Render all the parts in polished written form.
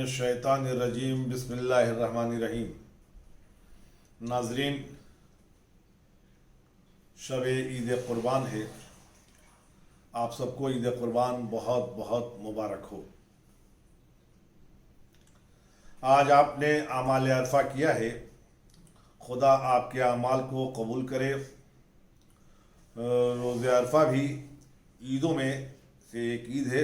الشیطان الرجیم بسم اللہ الرحمن الرحیم۔ ناظرین، شب عید قربان ہے، آپ سب کو عید قربان بہت بہت مبارک ہو۔ آج آپ نے اعمال عرفہ کیا ہے، خدا آپ کے اعمال کو قبول کرے۔ روز عرفہ بھی عیدوں میں سے ایک عید ہے۔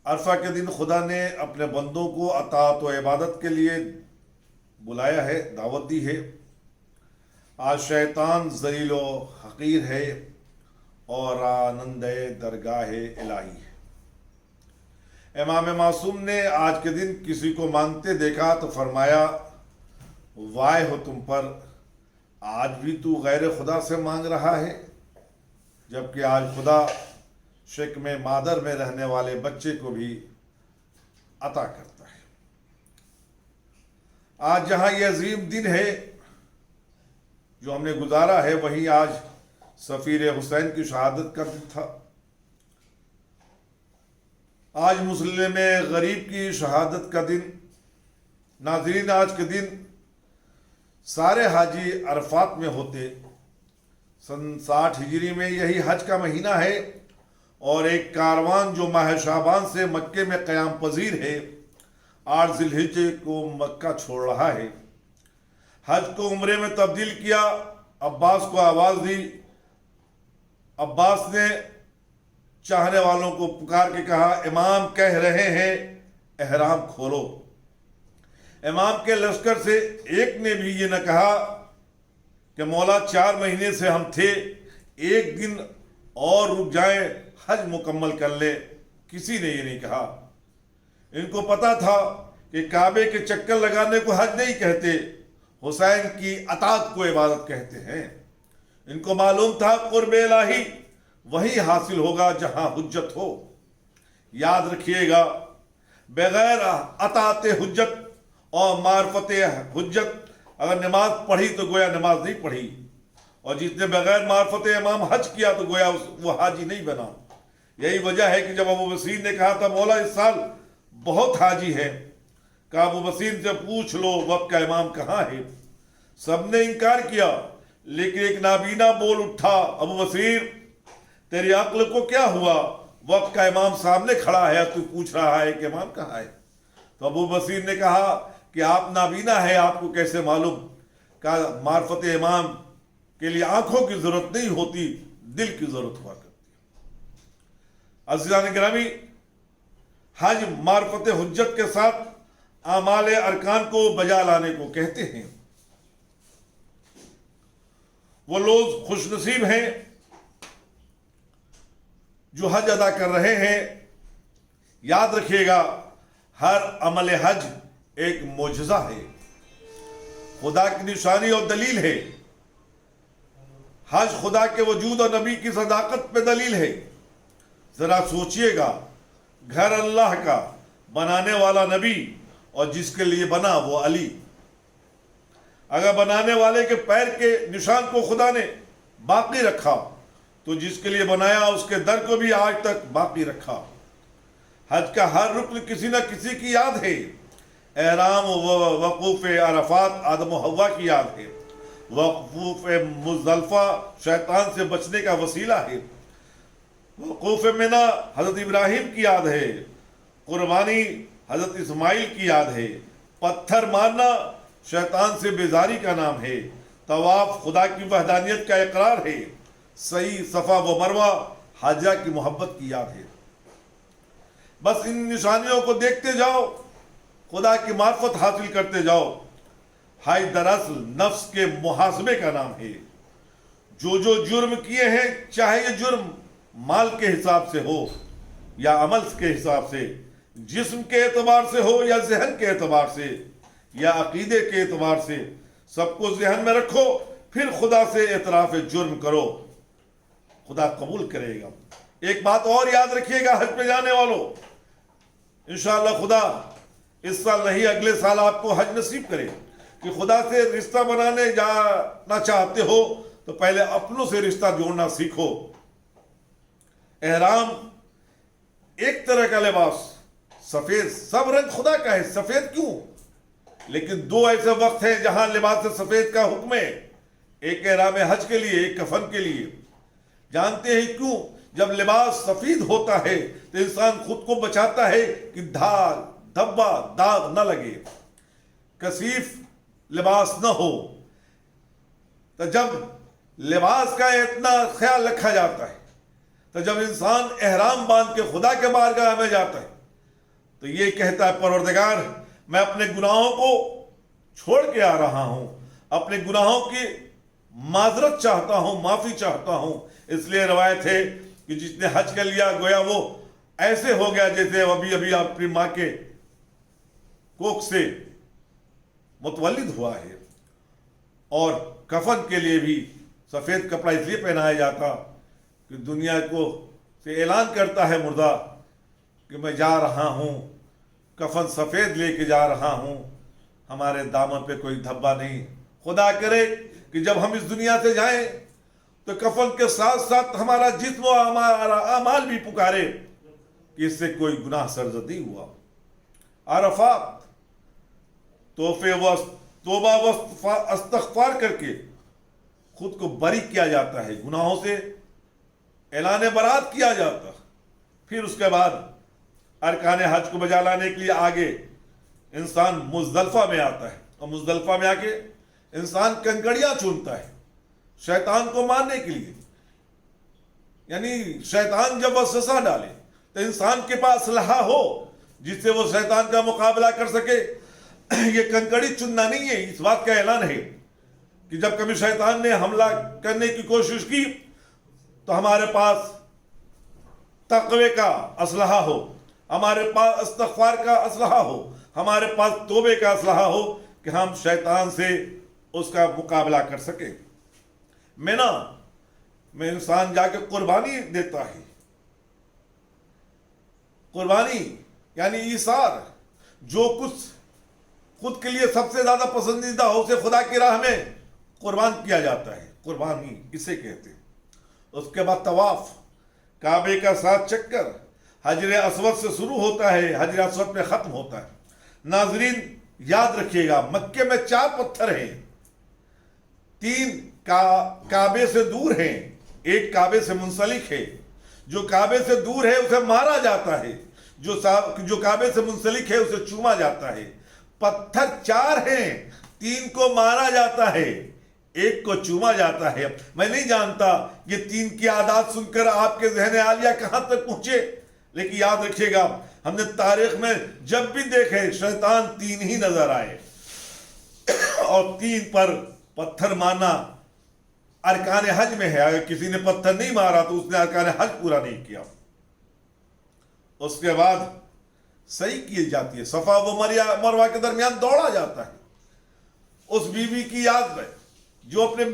عرفہ کے دن خدا نے اپنے بندوں کو اطاعت و عبادت کے لیے بلایا ہے، دعوت دی ہے۔ آج شیطان ذلیل و حقیر ہے اور آنند درگاہ الہی ہے۔ امام معصوم نے آج کے دن کسی کو مانگتے دیکھا تو فرمایا، وائے ہو تم پر، آج بھی تو غیر خدا سے مانگ رہا ہے، جبکہ آج خدا شکم مادر میں رہنے والے بچے کو بھی عطا کرتا ہے۔ آج جہاں یہ عظیم دن ہے جو ہم نے گزارا ہے، وہیں آج سفیر حسین کی شہادت کا دن تھا۔ آج مسلم غریب کی شہادت کا دن۔ ناظرین، آج کے دن سارے حاجی عرفات میں ہوتے۔ سن 60 ہجری میں یہی حج کا مہینہ ہے، اور ایک کاروان جو ماہ شعبان سے مکے میں قیام پذیر ہے، 8 ذی الحجہ کو مکہ چھوڑ رہا ہے۔ حج کو عمرے میں تبدیل کیا۔ عباس کو آواز دی۔ عباس نے چاہنے والوں کو پکار کے کہا، امام کہہ رہے ہیں احرام کھولو۔ امام کے لشکر سے ایک نے بھی یہ نہ کہا کہ مولا 4 مہینے سے ہم تھے، ایک دن اور رک جائیں، حج مکمل کر لے۔ کسی نے یہ نہیں کہا۔ ان کو پتا تھا کہ کعبے کے چکر لگانے کو حج نہیں کہتے، حسین کی اطاعت کو عبادت کہتے ہیں۔ ان کو معلوم تھا قرب الہی وہی حاصل ہوگا جہاں حجت ہو۔ یاد رکھیے گا، بغیر اطاعت حجت اور معرفت حجت اگر نماز پڑھی تو گویا نماز نہیں پڑھی، اور جس نے بغیر معرفت امام حج کیا تو گویا وہ حاجی نہیں بنا۔ یہی وجہ ہے کہ جب ابو بصیر نے کہا تھا، مولا اس سال بہت حاجی ہے، کہا ابو بصیر سے پوچھ لو وقت کا امام کہاں ہے۔ سب نے انکار کیا، لیکن ایک نابینا بول اٹھا، ابو بصیر تیری عقل کو کیا ہوا؟ وقت کا امام سامنے کھڑا ہے، تو پوچھ رہا ہے کہ امام کہاں ہے؟ تو ابو بصیر نے کہا کہ آپ نابینا ہے، آپ کو کیسے معلوم؟ کہا معرفت امام کے لیے آنکھوں کی ضرورت نہیں ہوتی، دل کی ضرورت ہوا کرتی ہے۔ عزیزان گرامی، حج معرفت حجت کے ساتھ اعمال ارکان کو بجا لانے کو کہتے ہیں۔ وہ لوگ خوش نصیب ہیں جو حج ادا کر رہے ہیں۔ یاد رکھیے گا، ہر عمل حج ایک معجزہ ہے، خدا کی نشانی اور دلیل ہے۔ حج خدا کے وجود اور نبی کی صداقت پہ دلیل ہے۔ ذرا سوچئے گا، گھر اللہ کا، بنانے والا نبی، اور جس کے لیے بنا وہ علی۔ اگر بنانے والے کے پیر کے نشان کو خدا نے باقی رکھا تو جس کے لیے بنایا اس کے در کو بھی آج تک باقی رکھا۔ حج کا ہر رکن کسی نہ کسی کی یاد ہے۔ احرام و وقوف عرفات آدم و حوا کی یاد ہے۔ وقوف مزدلفہ شیطان سے بچنے کا وسیلہ ہے۔ وقوف منی حضرت ابراہیم کی یاد ہے۔ قربانی حضرت اسماعیل کی یاد ہے۔ پتھر مارنا شیطان سے بیزاری کا نام ہے۔ طواف خدا کی وحدانیت کا اقرار ہے۔ صحیح صفا و مروہ حاجہ کی محبت کی یاد ہے۔ بس ان نشانیوں کو دیکھتے جاؤ، خدا کی معرفت حاصل کرتے جاؤ۔ حج دراصل نفس کے محاسبے کا نام ہے۔ جو جرم کیے ہیں، چاہے یہ جرم مال کے حساب سے ہو یا عمل کے حساب سے، جسم کے اعتبار سے ہو یا ذہن کے اعتبار سے یا عقیدے کے اعتبار سے، سب کو ذہن میں رکھو، پھر خدا سے اعتراف جرم کرو، خدا قبول کرے گا۔ ایک بات اور یاد رکھیے گا حج پہ جانے والوں، انشاءاللہ خدا اس سال نہیں اگلے سال آپ کو حج نصیب کرے۔ کہ خدا سے رشتہ بنانے جانا چاہتے ہو تو پہلے اپنوں سے رشتہ جوڑنا سیکھو۔ احرام ایک طرح کا لباس، سفید سب رنگ خدا کا ہے، سفید کیوں؟ لیکن دو ایسے وقت ہیں جہاں لباس سفید کا حکم ہے، ایک احرام حج کے لیے، ایک کفن کے لیے۔ جانتے ہیں کیوں؟ جب لباس سفید ہوتا ہے تو انسان خود کو بچاتا ہے کہ دھاگ دھبا داغ نہ لگے، کثیف لباس نہ ہو۔ تو جب لباس کا اتنا خیال رکھا جاتا ہے، تو جب انسان احرام باندھ کے خدا کے بارگاہ میں جاتا ہے تو یہ کہتا ہے پروردگار میں اپنے گناہوں کو چھوڑ کے آ رہا ہوں، اپنے گناہوں کی معذرت چاہتا ہوں، معافی چاہتا ہوں۔ اس لیے روایت ہے کہ جس نے حج کر لیا گویا وہ ایسے ہو گیا جیسے ابھی ابھی اپنی ماں کے کوکھ سے متولد ہوا ہے۔ اور کفن کے لیے بھی سفید کپڑا اس لیے پہنایا جاتا کہ دنیا کو سے اعلان کرتا ہے مردہ کہ میں جا رہا ہوں، کفن سفید لے کے جا رہا ہوں، ہمارے دامن پہ کوئی دھبا نہیں۔ خدا کرے کہ جب ہم اس دنیا سے جائیں تو کفن کے ساتھ ساتھ ہمارا جسم و ہمارا اعمال بھی پکارے کہ اس سے کوئی گناہ سرزد نہیں ہوا۔ عرفات توبہ و استغفار کر کے خود کو بری کیا جاتا ہے، گناہوں سے اعلان برات کیا جاتا۔ پھر اس کے بعد ارکان حج کو بجا لانے کے لیے آگے انسان مزدلفہ میں آتا ہے، اور مزدلفہ میں آ کے انسان کنکڑیاں چنتا ہے شیطان کو مارنے کے لیے۔ یعنی شیطان جب وسوسہ ڈالے تو انسان کے پاس اسلحہ ہو جس سے وہ شیطان کا مقابلہ کر سکے۔ یہ کنکڑی چننا نہیں ہے، اس بات کا اعلان ہے کہ جب کبھی شیطان نے حملہ کرنے کی کوشش کی تو ہمارے پاس تقوی کا اسلحہ ہو، ہمارے پاس استغفار کا اسلحہ ہو، ہمارے پاس توبے کا اسلحہ ہو کہ ہم شیطان سے اس کا مقابلہ کر سکیں۔ مینا میں انسان جا کے قربانی دیتا ہے۔ قربانی یعنی ایثار، جو کچھ خود کے لیے سب سے زیادہ پسندیدہ ہو اسے خدا کی راہ میں قربان کیا جاتا ہے، قربانی اسے کہتے ہیں۔ اس کے بعد طواف، کعبے کا 7 چکر حجر اسود سے شروع ہوتا ہے، حجر اسود پہ ختم ہوتا ہے۔ ناظرین یاد رکھیے گا مکے میں 4 پتھر ہیں، 3 کعبے سے دور ہیں، ایک کعبے سے منسلک ہے۔ جو کعبے سے دور ہے اسے مارا جاتا ہے، جو کعبے سے منسلک ہے اسے چوما جاتا ہے۔ پتھر 4 ہیں، 3 کو مارا جاتا ہے، ایک کو چوما جاتا ہے۔ میں نہیں جانتا یہ 3 کی عادات سن کر آپ کے ذہن عالیہ کہاں تک پہنچے، لیکن یاد رکھیے گا ہم نے تاریخ میں جب بھی دیکھے شیطان 3 ہی نظر آئے، اور 3 پر پتھر مارنا ارکان حج میں ہے۔ اگر کسی نے پتھر نہیں مارا تو اس نے ارکان حج پورا نہیں کیا۔ اس کے بعد صحیح کی جاتی ہے، صفا و مروہ کے درمیان دوڑا جاتا ہے۔ اس بیوی کی یاد میں جو اپنے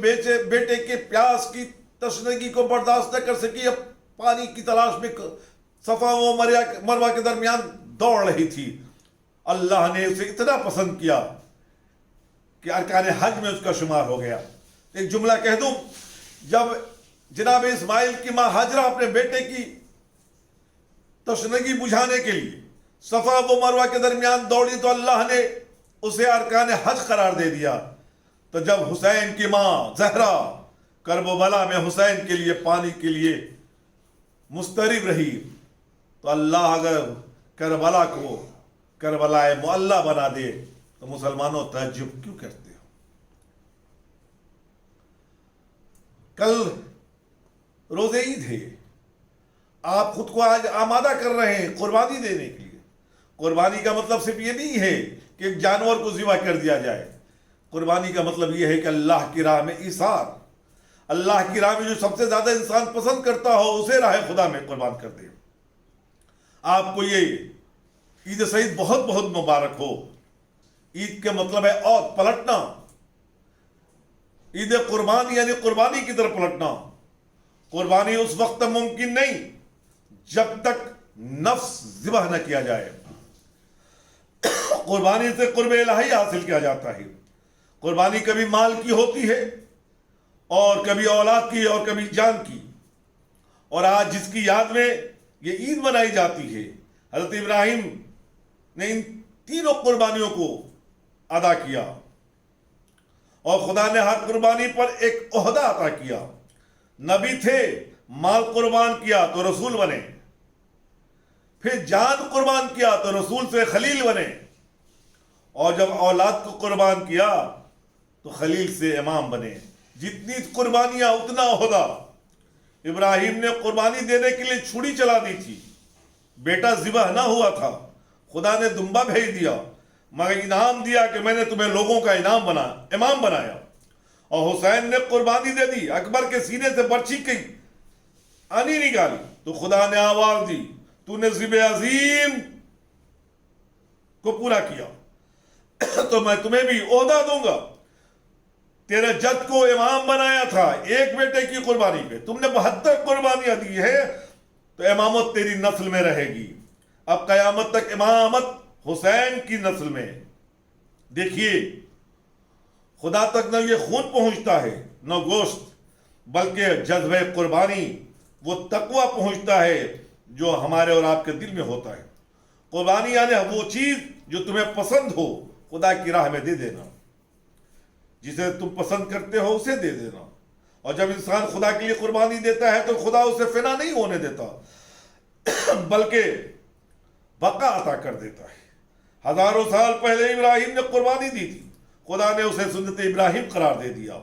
بیٹے کے پیاس کی تشنگی کو برداشت نہ کر سکی، اب پانی کی تلاش میں صفا و مروہ کے درمیان دوڑ رہی تھی، اللہ نے اسے اتنا پسند کیا کہ ارکان حج میں اس کا شمار ہو گیا۔ ایک جملہ کہہ دوں، جب جناب اسماعیل کی ماں ہاجرہ اپنے بیٹے کی تشنگی بجھانے کے لیے صفا و مروہ کے درمیان دوڑی تو اللہ نے اسے ارکان حج قرار دے دیا۔ تو جب حسین کی ماں زہرا کربلا میں حسین کے لیے پانی کے لیے مسترب رہی تو اللہ اگر کربلا کو کربلا معلیٰ بنا دے تو مسلمانوں تعجب کیوں کرتے ہو؟ کل روزے عید ہے، آپ خود کو آج آمادہ کر رہے ہیں قربانی دینے کے لیے۔ قربانی کا مطلب صرف یہ نہیں ہے کہ ایک جانور کو ذبح کر دیا جائے، قربانی کا مطلب یہ ہے کہ اللہ کی راہ میں ایثار، اللہ کی راہ میں جو سب سے زیادہ انسان پسند کرتا ہو اسے راہ خدا میں قربان کر دے۔ آپ کو یہ عید سعید بہت بہت مبارک ہو۔ عید کے مطلب ہے اور پلٹنا، عید قربانی یعنی قربانی کی طرف پلٹنا۔ قربانی اس وقت ممکن نہیں جب تک نفس ذبح نہ کیا جائے۔ قربانی سے قرب الہی حاصل کیا جاتا ہے۔ قربانی کبھی مال کی ہوتی ہے اور کبھی اولاد کی اور کبھی جان کی، اور آج جس کی یاد میں یہ عید منائی جاتی ہے، حضرت ابراہیم نے ان تینوں قربانیوں کو ادا کیا، اور خدا نے ہر قربانی پر ایک عہدہ عطا کیا۔ نبی تھے، مال قربان کیا تو رسول بنے، پھر جان قربان کیا تو رسول سے خلیل بنے، اور جب اولاد کو قربان کیا تو خلیل سے امام بنے۔ جتنی قربانیاں اتنا عہدہ۔ ابراہیم نے قربانی دینے کے لیے چھری چلا دی تھی، بیٹا ذبح نہ ہوا تھا، خدا نے دمبا بھیج دیا، مگر انعام دیا کہ میں نے تمہیں لوگوں کا امام بنایا۔ اور حسین نے قربانی دے دی، اکبر کے سینے سے برچھی کی آنی نکالی تو خدا نے آواز دی، تو نے ذبح عظیم کو پورا کیا تو میں تمہیں بھی عہدہ دوں گا۔ تیرے جد کو امام بنایا تھا ایک بیٹے کی قربانی پہ، تم نے 72 قربانیاں دی ہے، تو امامت تیری نسل میں رہے گی، اب قیامت تک امامت حسین کی نسل میں۔ دیکھیے، خدا تک نہ یہ خون پہنچتا ہے نہ گوشت، بلکہ جذبہ قربانی، وہ تقوی پہنچتا ہے جو ہمارے اور آپ کے دل میں ہوتا ہے۔ قربانی یعنی وہ چیز جو تمہیں پسند ہو، خدا کی راہ میں دے دینا، جسے تم پسند کرتے ہو اسے دے دینا۔ اور جب انسان خدا کے لیے قربانی دیتا ہے تو خدا اسے فنا نہیں ہونے دیتا، بلکہ بقا عطا کر دیتا ہے۔ ہزاروں سال پہلے ابراہیم نے قربانی دی تھی، خدا نے اسے سنت ابراہیم قرار دے دیا،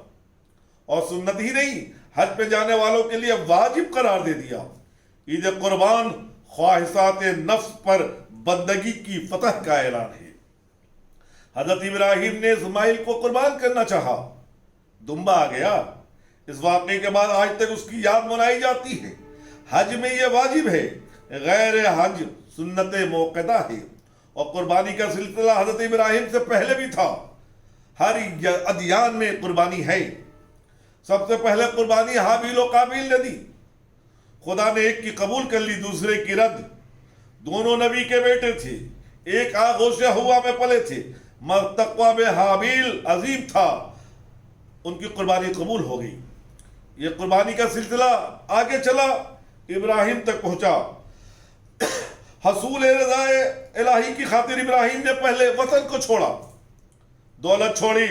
اور سنت ہی نہیں، حج پہ جانے والوں کے لیے واجب قرار دے دیا۔ عید قربان خواہشات نفس پر بندگی کی فتح کا اعلان ہے۔ حضرت ابراہیم نے اسماعیل کو قربان کرنا چاہا، دمبا آ گیا۔ اس واقعے کے بعد آج تک اس کی یاد منائی جاتی ہے۔ حج میں یہ واجب ہے، غیر حج سنت موقدہ ہے، اور قربانی کا سلسلہ حضرت ابراہیم سے پہلے بھی تھا۔ ہر ادیان میں قربانی ہے۔ سب سے پہلے قربانی حابیل و قابیل نے دی، خدا نے ایک کی قبول کر لی، دوسرے کی رد۔ دونوں نبی کے بیٹے تھے، ایک آغوش ہوا میں پلے تھے، مگر تقوی میں حابیل عظیم تھا، ان کی قربانی قبول ہو گئی۔ یہ قربانی کا سلسلہ آگے چلا، ابراہیم تک پہنچا۔ حصول رضا الہی کی خاطر ابراہیم نے پہلے وطن کو چھوڑا، دولت چھوڑی،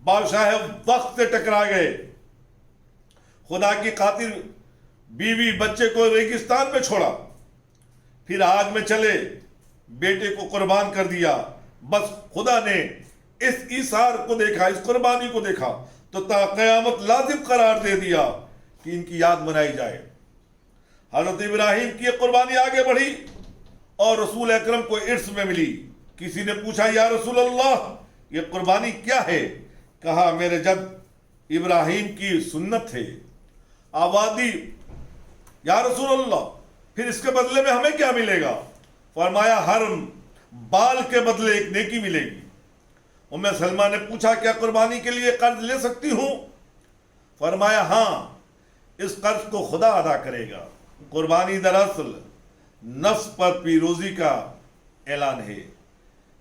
بادشاہ وقت سے ٹکرا گئے، خدا کی خاطر بیوی بچے کو ریگستان میں چھوڑا، پھر آگ میں چلے، بیٹے کو قربان کر دیا۔ بس خدا نے اس ایثار کو دیکھا، اس قربانی کو دیکھا تو تا قیامت لازم قرار دے دیا کہ ان کی یاد منائی جائے۔ حضرت ابراہیم کی یہ قربانی آگے بڑھی اور رسول اکرم کو ارث میں ملی۔ کسی نے پوچھا، یا رسول اللہ یہ قربانی کیا ہے؟ کہا، میرے جد ابراہیم کی سنت ہے۔ آبادی، یا رسول اللہ پھر اس کے بدلے میں ہمیں کیا ملے گا؟ فرمایا، ہر بال کے بدلے ایک نیکی ملے گی۔ ام سلمہ نے پوچھا، کیا قربانی کے لیے قرض لے سکتی ہوں؟ فرمایا، ہاں، اس قرض کو خدا ادا کرے گا۔ قربانی دراصل نفس پر پیروزی کا اعلان ہے،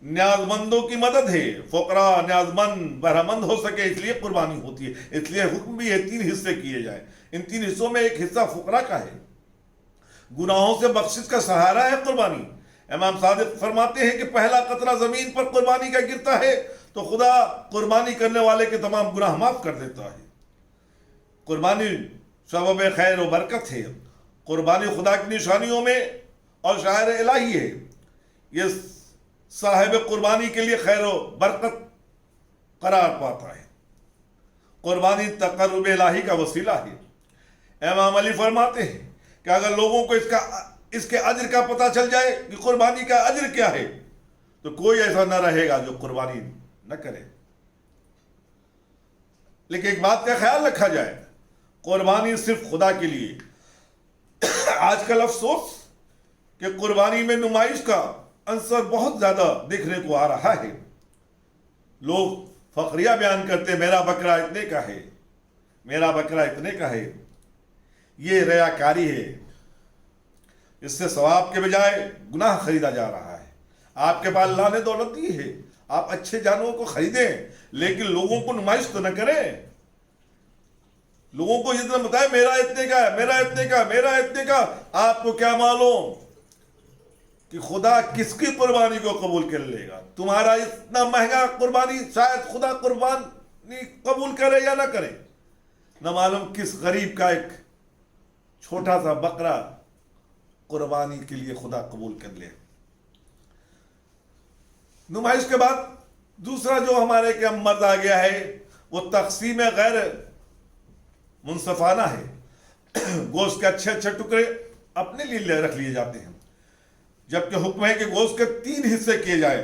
نیاز مندوں کی مدد ہے، فقراء نیاز مند بہرمند ہو سکے اس لیے قربانی ہوتی ہے۔ اس لیے حکم بھی ہے 3 حصے کیے جائیں، ان 3 حصوں میں ایک حصہ فقراء کا ہے۔ گناہوں سے بخشش کا سہارا ہے قربانی۔ امام صادق فرماتے ہیں کہ پہلا قطرہ زمین پر قربانی کا گرتا ہے تو خدا قربانی کرنے والے کے تمام گناہ معاف کر دیتا ہے۔ قربانی سبب خیر و برکت ہے۔ قربانی خدا کی نشانیوں میں اور شاعر الہی ہے۔ یہ صاحب قربانی کے لیے خیر و برکت قرار پاتا ہے۔ قربانی تقرب الہی کا وسیلہ ہے۔ امام علی فرماتے ہیں کہ اگر لوگوں کو اس کے اجر کا پتہ چل جائے کہ قربانی کا اجر کیا ہے تو کوئی ایسا نہ رہے گا جو قربانی نہ کرے۔ لیکن ایک بات کا خیال رکھا جائے، قربانی صرف خدا کے لیے۔ آج کل افسوس کہ قربانی میں نمائش کا عنصر بہت زیادہ دیکھنے کو آ رہا ہے۔ لوگ فخریہ بیان کرتے، میرا بکرا اتنے کا ہے، میرا بکرا اتنے کا ہے۔ یہ ریاکاری ہے، اس سے ثواب کے بجائے گناہ خریدا جا رہا ہے۔ آپ کے پاس اللہ نے دولت دی ہے، آپ اچھے جانوروں کو خریدیں، لیکن لوگوں کو نمائش تو نہ کریں۔ لوگوں کو یہ طرح بتائیں میرا اتنے کا ہے، میرا اتنے کا، میرا اتنے کا۔ آپ کو کیا معلوم کہ خدا کس کی قربانی کو قبول کر لے گا. تمہارا اتنا مہنگا قربانی شاید خدا قربانی قبول کرے یا نہ کرے. نہ معلوم کس غریب کا ایک چھوٹا سا بکرا قربانی کے لیے خدا قبول کر لے. نمائش کے بعد دوسرا جو ہمارے کے مرد آ گیا ہے وہ تقسیم غیر منصفانہ ہے. گوشت کے اچھے اچھے ٹکڑے اپنے لیے رکھ لیے جاتے ہیں، جبکہ حکم ہے کہ گوشت کے 3 حصے کیے جائیں،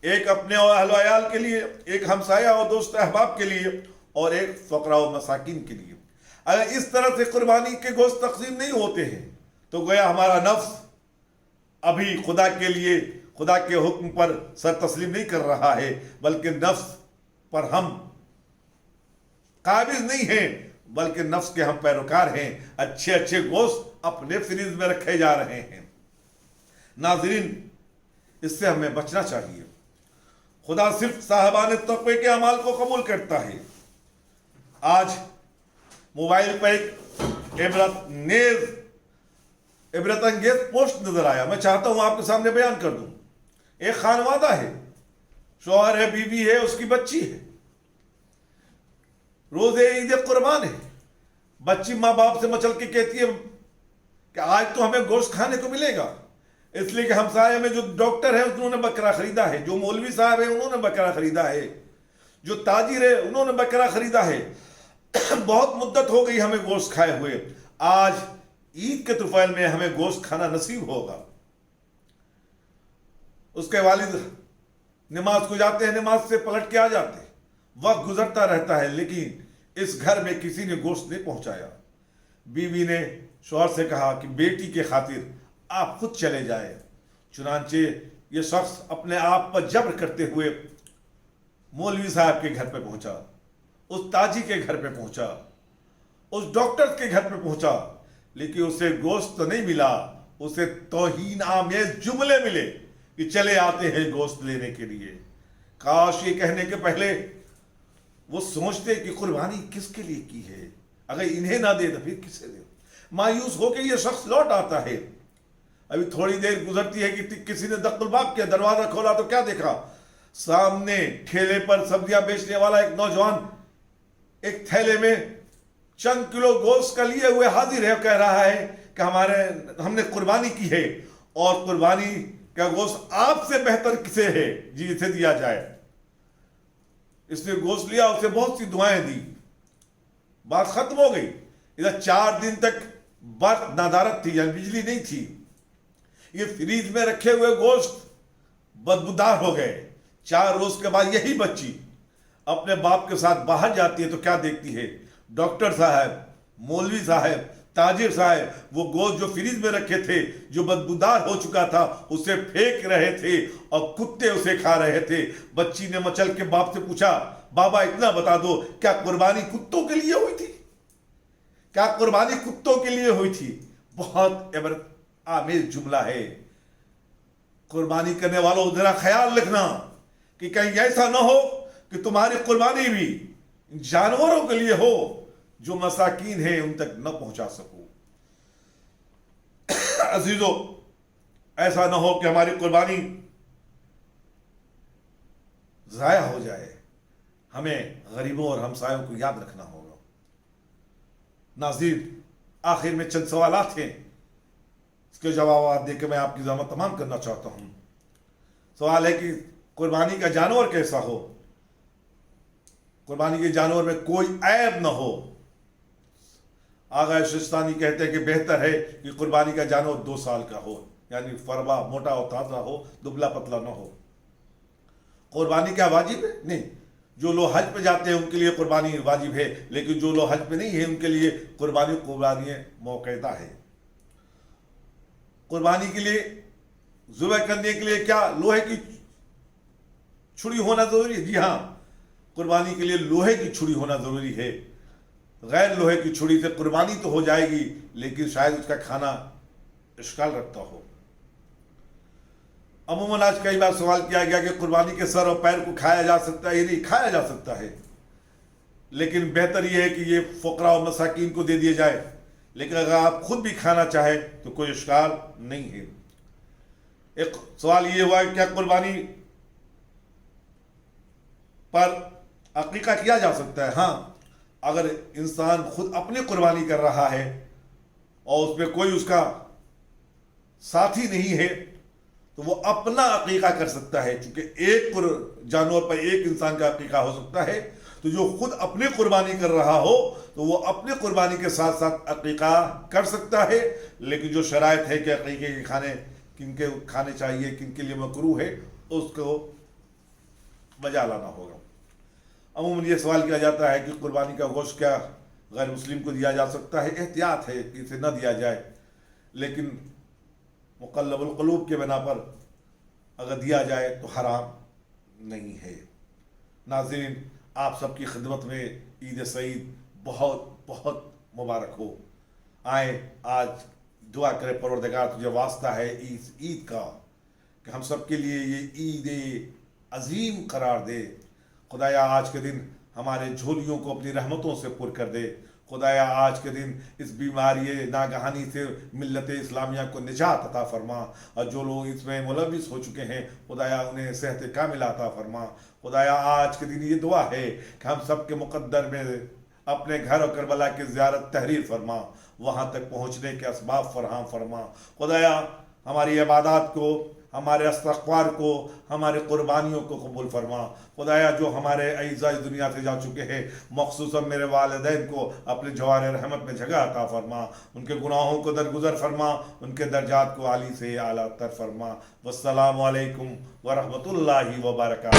ایک اپنے اور اہل و عیال کے لیے، ایک ہمسایہ اور دوست احباب کے لیے، اور ایک فقراء و مساکین کے لیے. اگر اس طرح سے قربانی کے گوشت تقسیم نہیں ہوتے ہیں تو گویا ہمارا نفس ابھی خدا کے لیے، خدا کے حکم پر سر تسلیم نہیں کر رہا ہے، بلکہ نفس پر ہم قابض نہیں ہیں، بلکہ نفس کے ہم پیروکار ہیں. اچھے اچھے گوشت اپنے فریج میں رکھے جا رہے ہیں. ناظرین، اس سے ہمیں بچنا چاہیے. خدا صرف صاحبان تقوی کے اعمال کو قبول کرتا ہے. آج موبائل پر ایک عبرت انگیز پوسٹ نظر آیا، میں چاہتا ہوں آپ کے سامنے بیان کر دوں. ایک خانوادہ ہے، شوہر ہے، بیوی ہے، اس کی بچی ہے. روزے عید قربان ہے. بچی ماں باپ سے مچل کے کہتی ہے کہ آج تو ہمیں گوشت کھانے کو ملے گا، اس لیے کہ ہمسائے میں جو ڈاکٹر ہے انہوں نے بکرا خریدا ہے، جو مولوی صاحب ہے انہوں نے بکرا خریدا ہے، جو تاجر ہے انہوں نے بکرا خریدا ہے. بہت مدت ہو گئی ہمیں گوشت کھائے ہوئے، آج عید کے طفیل میں ہمیں گوشت کھانا نصیب ہوگا. اس کے والد نماز کو جاتے ہیں، نماز سے پلٹ کے آ جاتے ہیں، وقت گزرتا رہتا ہے، لیکن اس گھر میں کسی نے گوشت نہیں پہنچایا. بیوی نے شوہر سے کہا کہ بیٹی کے خاطر آپ خود چلے جائیں. چنانچہ یہ شخص اپنے آپ پر جبر کرتے ہوئے مولوی صاحب کے گھر پہ پہنچا، اس تاجی کے گھر پہ پہنچا، اس ڈاکٹر کے گھر پہ پہنچا، لیکن اسے گوشت تو نہیں ملا. اسے توہین آمیز جملے ملے کہ چلے آتے ہیں گوشت لینے کے لیے. کاش یہ کہنے کے پہلے وہ سوچتے کہ قربانی کس کے لیے کی ہے، اگر انہیں نہ دے تو پھر کسے دے. مایوس ہو کے یہ شخص لوٹ آتا ہے. ابھی تھوڑی دیر گزرتی ہے کہ کسی نے دق الباب کیا، دروازہ کھولا تو کیا دیکھا؟ سامنے ٹھیلے پر سبزیاں بیچنے والا ایک نوجوان ایک تھیلے میں چند کلو گوشت کا لیے ہوئے حاضر ہے، کہہ رہا ہے کہ ہم نے قربانی کی ہے، اور قربانی کا گوشت آپ سے بہتر کسے ہے، جی اسے دیا جائے. اس نے گوشت لیا، اسے بہت سی دعائیں دی، بات ختم ہو گئی. ادھر 4 دن تک برق نادارت تھی، یعنی بجلی نہیں تھی. یہ فریج میں رکھے ہوئے گوشت بدبودار ہو گئے. 4 روز کے بعد یہی بچی اپنے باپ کے ساتھ باہر جاتی ہے تو کیا دیکھتی ہے؟ ڈاکٹر صاحب، مولوی صاحب، تاجر صاحب وہ گوشت جو فریج میں رکھے تھے، جو بدبودار ہو چکا تھا، اسے پھینک رہے تھے اور کتے اسے کھا رہے تھے. بچی نے مچل کے باپ سے پوچھا، بابا اتنا بتا دو، کیا قربانی کتوں کے لیے ہوئی تھی؟ کیا قربانی کتوں کے لیے ہوئی تھی؟ بہت عبرت آمیز جملہ ہے. قربانی کرنے والوں ذرا خیال رکھنا کہ کہیں ایسا نہ ہو کہ تمہاری قربانی بھی جانوروں کے لیے ہو جو مساکین ہیں ان تک نہ پہنچا سکو. عزیزو، ایسا نہ ہو کہ ہماری قربانی ضائع ہو جائے. ہمیں غریبوں اور ہمسایوں کو یاد رکھنا ہوگا. ناظرین، آخر میں چند سوالات ہیں، اس کے جوابات دے کے میں آپ کی زحمت تمام کرنا چاہتا ہوں. سوال ہے کہ قربانی کا جانور کیسا ہو؟ قربانی کے جانور میں کوئی عیب نہ ہو. آغا شستانی کہتے ہیں کہ بہتر ہے کہ قربانی کا جانور 2 سال کا ہو، یعنی فربا، موٹا اور تازہ ہو، دبلا پتلا نہ ہو. قربانی کیا واجب ہے؟ نہیں. جو لوگ حج پہ جاتے ہیں ان کے لیے قربانی واجب ہے، لیکن جو لوگ حج پہ نہیں ہیں ان کے لیے قربانی موقعہ ہے. قربانی کے لیے ذبح کرنے کے لیے کیا لوہے کی چھری ہونا ضروری ہے؟ جی ہاں، قربانی کے لیے لوہے کی چھری ہونا ضروری ہے. غیر لوہے کی چھری سے قربانی تو ہو جائے گی، لیکن شاید اس کا کھانا اشکال رکھتا ہو. عموماً آج کئی بار سوال کیا گیا کہ قربانی کے سر اور پیر کو کھایا جا سکتا ہے یا نہیں. کھایا جا سکتا ہے، لیکن بہتر یہ ہے کہ یہ فقراء و مساکین کو دے دیا جائے. لیکن اگر آپ خود بھی کھانا چاہیں تو کوئی اشکال نہیں ہے. ایک سوال یہ ہوا کہ کیا قربانی پر عقیقہ کیا جا سکتا ہے؟ ہاں، اگر انسان خود اپنی قربانی کر رہا ہے اور اس میں کوئی اس کا ساتھی نہیں ہے تو وہ اپنا عقیقہ کر سکتا ہے، چونکہ ایک جانور پر ایک انسان کا عقیقہ ہو سکتا ہے، تو جو خود اپنی قربانی کر رہا ہو تو وہ اپنی قربانی کے ساتھ ساتھ عقیقہ کر سکتا ہے، لیکن جو شرائط ہے کہ عقیقے کے کھانے کن کے کھانے چاہیے، کن کے لیے مکروہ ہے، اس کو بجا لانا ہوگا۔ عموماً یہ سوال کیا جاتا ہے کہ قربانی کا گوشت کیا غیر مسلم کو دیا جا سکتا ہے؟ احتیاط ہے کہ اسے نہ دیا جائے، لیکن مقلب القلوب کے بنا پر اگر دیا جائے تو حرام نہیں ہے۔ ناظرین، آپ سب کی خدمت میں عید سعید بہت بہت مبارک ہو۔ آئیں آج دعا کرے پروردگار تجھے واسطہ ہے اس عید کا کہ ہم سب کے لیے یہ عید عظیم قرار دے۔ خدایا آج کے دن ہمارے جھولیوں کو اپنی رحمتوں سے پر کر دے۔ خدایا آج کے دن اس بیماری ناگہانی سے ملت اسلامیہ کو نجات عطا فرما، اور جو لوگ اس میں ملوث ہو چکے ہیں خدایا انہیں صحت کاملہ عطا فرما۔ خدایا آج کے دن یہ دعا ہے کہ ہم سب کے مقدر میں اپنے گھر اور کربلا کی زیارت تحریر فرما، وہاں تک پہنچنے کے اسباب فراہم فرما۔ خدایا ہماری عبادات کو، ہمارے استغفار کو، ہمارے قربانیوں کو قبول فرما۔ خدایا جو ہمارے اعزاء اس دنیا سے جا چکے ہیں، مخصوصاً میرے والدین کو اپنے جوار رحمت میں جگہ عطا فرما، ان کے گناہوں کو درگزر فرما، ان کے درجات کو عالی سے اعلیٰ تر فرما۔ والسلام علیکم ورحمۃ اللہ وبرکاتہ۔